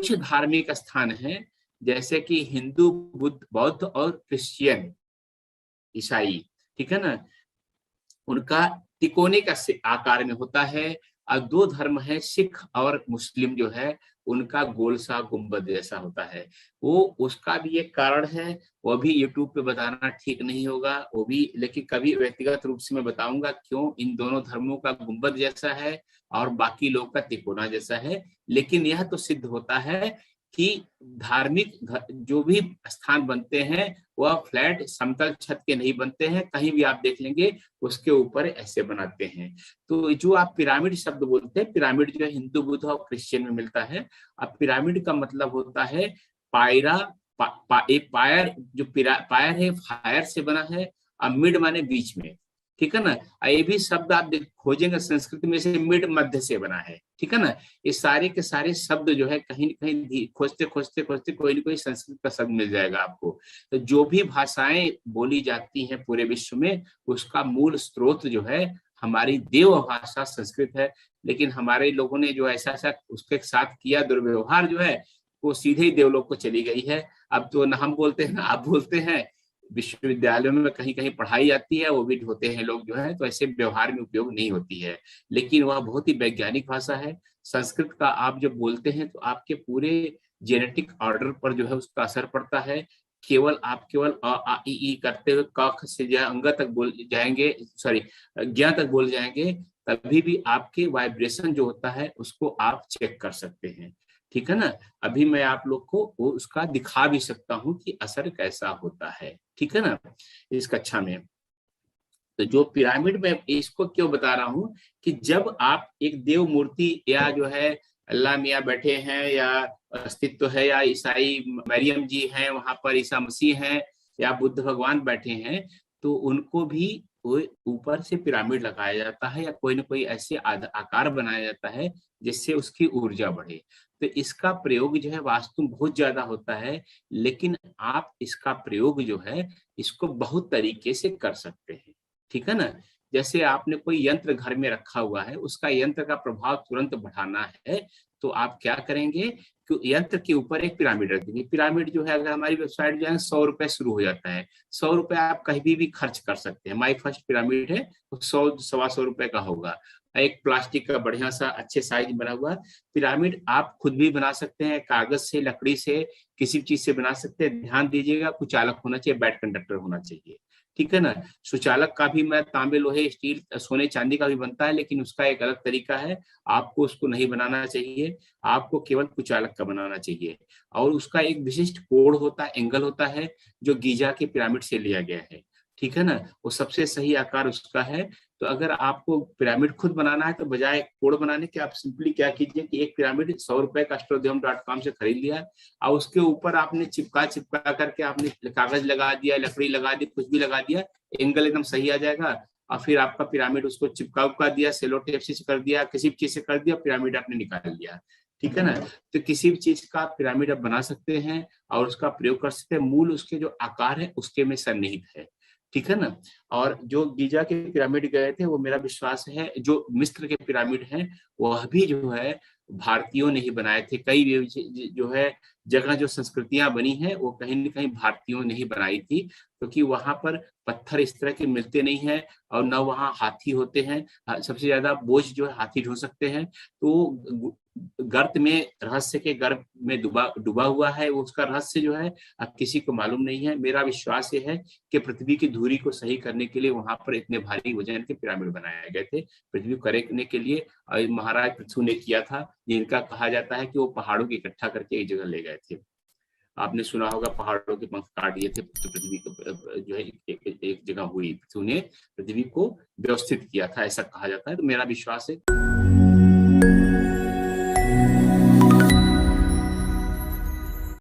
कुछ धार्मिक स्थान हैं जैसे कि हिंदू, बुद्ध, बौद्ध और क्रिश्चियन, ईसाई, ठीक है ना, उनका तिकोने का आकार में होता है। और दो धर्म है, सिख और मुस्लिम जो है, उनका गोल सा गुंबद जैसा होता है। वो उसका भी एक कारण है, वो भी यूट्यूब पे बताना ठीक नहीं होगा वो भी, लेकिन कभी व्यक्तिगत रूप से मैं बताऊंगा क्यों इन दोनों धर्मों का गुंबद जैसा है और बाकी लोग का तिकोना जैसा है। लेकिन यह तो सिद्ध होता है कि धार्मिक जो भी स्थान बनते हैं वह फ्लैट समतल छत के नहीं बनते हैं, कहीं भी आप देख लेंगे उसके ऊपर ऐसे बनाते हैं। तो जो आप पिरामिड शब्द बोलते हैं, पिरामिड जो है हिंदू, बुद्ध और क्रिश्चियन में मिलता है। अब पिरामिड का मतलब होता है पायरा, एक पायर, जो पायर है फायर से बना है, और मिड माने बीच में, ठीक है ना। ये भी शब्द आप खोजेंगे संस्कृत में से मिड मध्य से बना है, ठीक है ना। ये सारे के सारे शब्द जो है कहीं न कहीं खोजते खोजते खोजते कोई न कोई संस्कृत का शब्द मिल जाएगा आपको। तो जो भी भाषाएं बोली जाती हैं पूरे विश्व में, उसका मूल स्रोत जो है हमारी देव भाषा संस्कृत है। लेकिन हमारे लोगों ने जो ऐसा ऐसा उसके साथ किया दुर्व्यवहार जो है, वो सीधे ही देवलोक को चली गई है। अब तो न हम बोलते हैं ना आप बोलते हैं, विश्वविद्यालयों में कहीं कहीं पढ़ाई आती है, वो भी होते हैं लोग जो है, तो ऐसे व्यवहार में उपयोग नहीं होती है। लेकिन वह बहुत ही वैज्ञानिक भाषा है। संस्कृत का आप जब बोलते हैं तो आपके पूरे जेनेटिक ऑर्डर पर जो है उसका असर पड़ता है। केवल अ आ इ ई करते हुए क ख से अंग तक बोल जाएंगे, सॉरी ज्ञ तक बोल जाएंगे, तभी भी आपके वाइब्रेशन जो होता है उसको आप चेक कर सकते हैं, ठीक है ना। अभी मैं आप लोग को वो उसका दिखा भी सकता हूँ कि असर कैसा होता है, ठीक है ना, इस कक्षा में। तो जो पिरामिड में इसको क्यों बता रहा हूँ कि जब आप एक देव मूर्ति या जो है अल्लाह मियाँ बैठे हैं, या अस्तित्व है, या ईसाई मरियम जी हैं वहां पर, ईसा मसीह हैं, या बुद्ध भगवान बैठे हैं, तो उनको भी ऊपर से पिरामिड लगाया जाता है या कोई ना कोई ऐसे आकार बनाया जाता है जिससे उसकी ऊर्जा बढ़े। तो इसका प्रयोग जो है वास्तु में बहुत ज्यादा होता है, लेकिन आप इसका प्रयोग जो है इसको बहुत तरीके से कर सकते हैं, ठीक है ना। जैसे आपने कोई यंत्र घर में रखा हुआ है, उसका यंत्र का प्रभाव तुरंत बढ़ाना है, तो आप क्या करेंगे कि यंत्र के ऊपर एक पिरामिड रख देंगे। पिरामिड जो है, अगर हमारी वेबसाइट जो है 100 रुपए शुरू हो जाता है, 100 रुपए आप कहीं भी खर्च कर सकते हैं। माई फर्स्ट पिरामिड है, 100-125 रुपए का होगा। एक प्लास्टिक का बढ़िया सा अच्छे साइज बना हुआ पिरामिड आप खुद भी बना सकते हैं, कागज से, लकड़ी से, किसी चीज से बना सकते हैं। ध्यान दीजिएगा कुचालक होना चाहिए, बैड कंडक्टर होना चाहिए, ठीक है ना। सुचालक का भी मैं तांबे, लोहे, स्टील, सोने, चांदी का भी बनता है, लेकिन उसका एक अलग तरीका है। आपको उसको नहीं बनाना चाहिए, आपको केवल कुचालक का बनाना चाहिए। और उसका एक विशिष्ट कोण होता है, एंगल होता है, जो गीजा के पिरामिड से लिया गया है, ठीक है ना। वो सबसे सही आकार उसका है। तो अगर आपको पिरामिड खुद बनाना है तो बजाय कोण बनाने के आप सिंपली क्या कीजिए कि एक पिरामिड 100 रुपए का astrodhyam.com से खरीद लिया, और उसके ऊपर आपने चिपका करके आपने कागज लगा दिया, लकड़ी लगा दी, कुछ भी लगा दिया, एंगल एकदम सही आ जाएगा। और फिर आपका पिरामिड उसको चिपका दिया, सेलो टेप से कर दिया, किसी भी चीज से कर दिया, पिरामिड आपने निकाल लिया, ठीक है ना। तो किसी भी चीज का पिरामिड आप बना सकते हैं और उसका प्रयोग कर सकते हैं। मूल उसके जो आकार है उसके में सन्निहित है, ठीक है ना। और जो गीजा के पिरामिड गए थे, वो मेरा विश्वास है, जो मिस्र के पिरामिड हैं वह भी जो है भारतीयों ने ही बनाए थे। कई जो है जगह जो संस्कृतियां बनी हैं वो कहीं न कहीं भारतीयों ने ही बनाई थी, क्योंकि वहां पर पत्थर इस तरह के मिलते नहीं हैं और न वहाँ हाथी होते हैं। सबसे ज्यादा बोझ जो है हाथी ढो सकते हैं। तो गर्त में, रहस्य के गर्भ में डूबा हुआ है, उसका रहस्य जो है अब किसी को मालूम नहीं है। मेरा विश्वास ये है कि पृथ्वी की धुरी को सही करने के लिए वहां पर इतने भारी वजन के पिरामिड बनाए गए थे, पृथ्वी को करने के लिए। महाराज पृथु ने किया था, जिनका कहा जाता है कि वो पहाड़ों को इकट्ठा करके एक जगह ले गए थे। आपने सुना होगा पहाड़ों के पंख काट दिए थे तो पृथ्वी को जो है एक जगह हुई, पृथ्वी ने पृथ्वी को व्यवस्थित किया था, ऐसा कहा जाता है। तो मेरा विश्वास है